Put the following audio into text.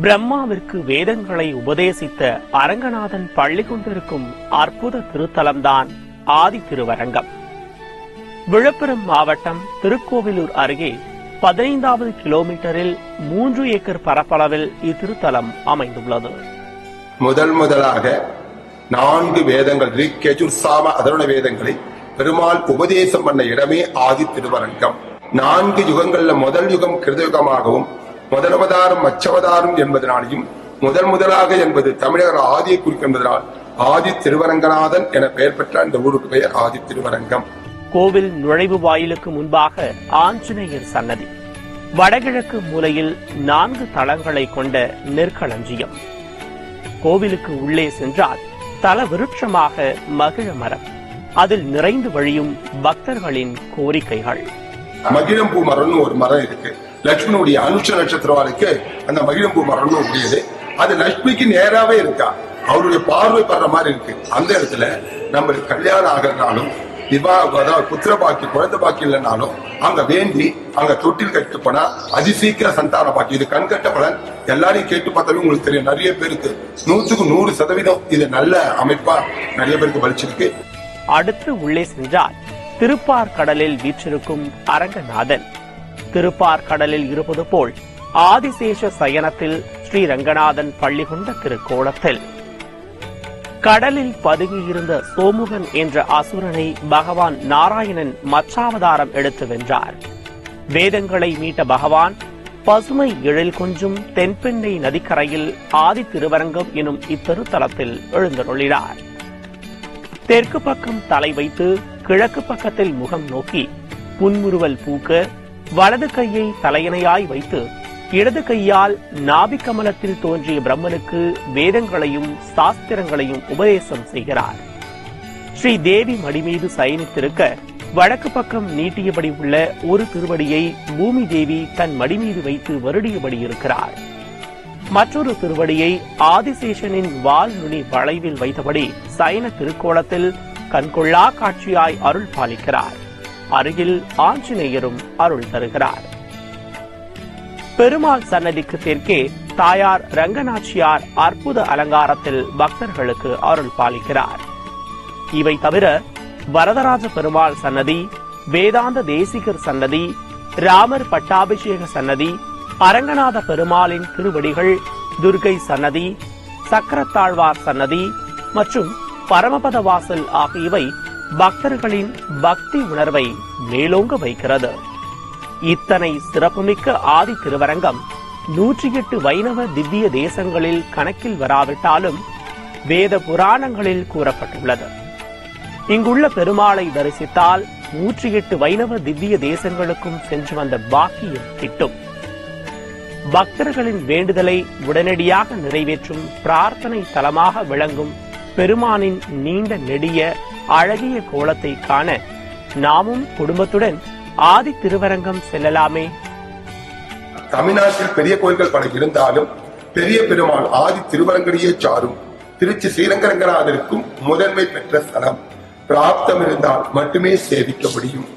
பிரம்மாவிற்கு வேதங்களை உபதேசித்த அரங்கநாதன் பள்ளி கொண்டிருக்கும் அற்புத திருத்தலம்தான் ஆதி திருவரங்கம். விழுப்புரம் மாவட்டம் திருக்கோவிலூர் அருகே 15வது கிலோமீட்டரில் 3 ஏக்கர் பரப்பளவில் இத்திருத்தலம் அமைந்துள்ளது. முதலாக 4 வேதங்கள் ரிக்கேஜுர் சாம அதருண வேதங்களை பெருமாள் உபதேசம் பண்ண இடமே ஆதி திருவரங்கம். 4 யுகங்கள்ல முதல் யுகம் கிருதயுகமாகவும் முதலவதாரம் மச்சவதாரம் என்பதனாலையும் முதலாக என்பது தமிழர் ஆதியை குறிக்கின்றதனால் ஆதி திருவரங்கநாதன் என பெயர் பெற்ற இந்த ஊருக்கு பெயர் ஆதி திருவரங்கம். கோவில் நுழைவு வாயிலுக்கு முன்பாக ஆஞ்சநேயர் சன்னதி, வடகிழக்கு மூலையில் 4 தளங்களை கொண்ட நெற்களஞ்சியம். கோவிலுக்கு உள்ளே சென்றால் தல விருட்சமாக மகிழ மரம், அதில் நிறைந்து வழியும் பக்தர்களின் கோரிக்கைகள். மகிழம்பூ மரம்னு ஒரு மரம் இருக்கு. லட்சுமியுடைய அனுஷ நட்சத்திரவாளுக்கு அந்த மகிழம்பூ மரம்னு உடையது. அது லட்சுமிக்கு நேராவே இருக்கா, அவருடைய பார்வை படுற மாதிரி இருக்கு. அந்த இடத்துல நம்மளுக்கு கல்யாணம் ஆகிறதுனாலும் புத்திர பாக்கி குழந்தை பாக்கி இல்லைனாலும் அங்க வேண்டி அங்க தொட்டில் கட்டு போனா அதிசீக்கிர சந்தான பாக்கி. இது கண்கட்ட பலன். எல்லாரையும் கேட்டு பார்த்தாலும் உங்களுக்கு தெரியும். நிறைய பேருக்கு 100க்கு 100% இது நல்ல அமைப்பா நிறைய பேருக்கு பலிச்சிருக்கு. அடுத்து உள்ளே சென்றால் திருப்பார் கடலில் வீற்றிருக்கும் அரங்கநாதன். திருப்பார் கடலில் இருப்பது போல் ஆதிசேஷ சயனத்தில் ஸ்ரீரங்கநாதன் பள்ளி கொண்ட திருக்கோலத்தில் கடலில் பதுங்கியிருந்த சோமுகன் என்ற அசுரனை பகவான் நாராயணன் மச்சாவதாரம் எடுத்து வென்றார். வேதங்களை மீட்ட பகவான் பசுமை எழில் கொஞ்சும் தென்பெண்ணை நதிக்கரையில் ஆதி திருவரங்கம் எனும் இத்திருத்தலத்தில் எழுந்தருளினார். தெற்கு பக்கம் தலை வைத்து கிழக்கு பக்கத்தில் முகம் நோக்கி புன்முறுவல் பூக்க வலது கையை தலையணையாய் வைத்து இடது கையால் நாபிகமலத்தில் தோன்றிய பிரம்மனுக்கு வேதங்களையும் சாஸ்திரங்களையும் உபதேசம் செய்கிறார். ஸ்ரீ தேவி மடி மீது சயனித்திருக்க வடக்கு பக்கம் நீட்டியபடி உள்ள ஒரு திருவடியை பூமி தேவி தன் மடி மீது வைத்து வருடியபடி இருக்கிறார். மற்றொரு திருவடியை ஆதிசேஷனின் வால் நுனி வளைவில் வைத்தபடி சயன திருக்கோலத்தில் கண்கொள்ளா காட்சியாய் அருள் பாலிக்கிறார். அருகில் ஆஞ்சநேயரும் அருள் தருகிறார். பெருமாள் சன்னதிக்கு தெற்கே தாயார் ரங்கநாச்சியார் அற்புத அலங்காரத்தில் பக்தர்களுக்கு அருள் பாலிக்கிறார். இவை தவிர வரதராஜ பெருமாள் சன்னதி, வேதாந்த தேசிகர் சன்னதி, ராமர் பட்டாபிஷேக சன்னதி, அரங்கநாத பெருமாளின் திருவடிகள், துர்கை சன்னதி, சக்கரத்தாழ்வார் சன்னதி மற்றும் பரமபத வாசல் ஆகியவை பக்தர்களின் பக்தி உணர்வை மேலோங்க வைக்கிறது. இத்தனை சிறப்புமிக்க ஆதி திருவரங்கம் 108 வைணவ திவ்ய தேசங்களில் கணக்கில் வராவிட்டாலும் வேத புராணங்களில் கூறப்பட்டுள்ளது. இங்குள்ள பெருமாளை தரிசித்தால் 108 வைணவ திவ்ய தேசங்களுக்கும் சென்று வந்த பாக்கியம் கிட்டும். பக்தர்களின் வேண்டுதலை உடனடியாக நிறைவேற்றும் பிரார்த்தனை தலமாக விளங்கும் பெருமானின் நீண்ட நெடிய அழகிய கோலத்தை காண நாமும் குடும்பத்துடன் ஆதி திருவரங்கம் செல்லலாமே. தமிழ்நாட்டில் பெரிய கோயில்கள் பல இருந்தாலும் பெரிய பெருமாள் ஆதி திருவரங்கடியே சாரும் திருச்சி ஸ்ரீரங்கரங்கநாதருக்கும் முதன்மை பெற்ற ஸ்தலம். பிராப்தம் இருந்தால் மட்டுமே சேவிக்க முடியும்.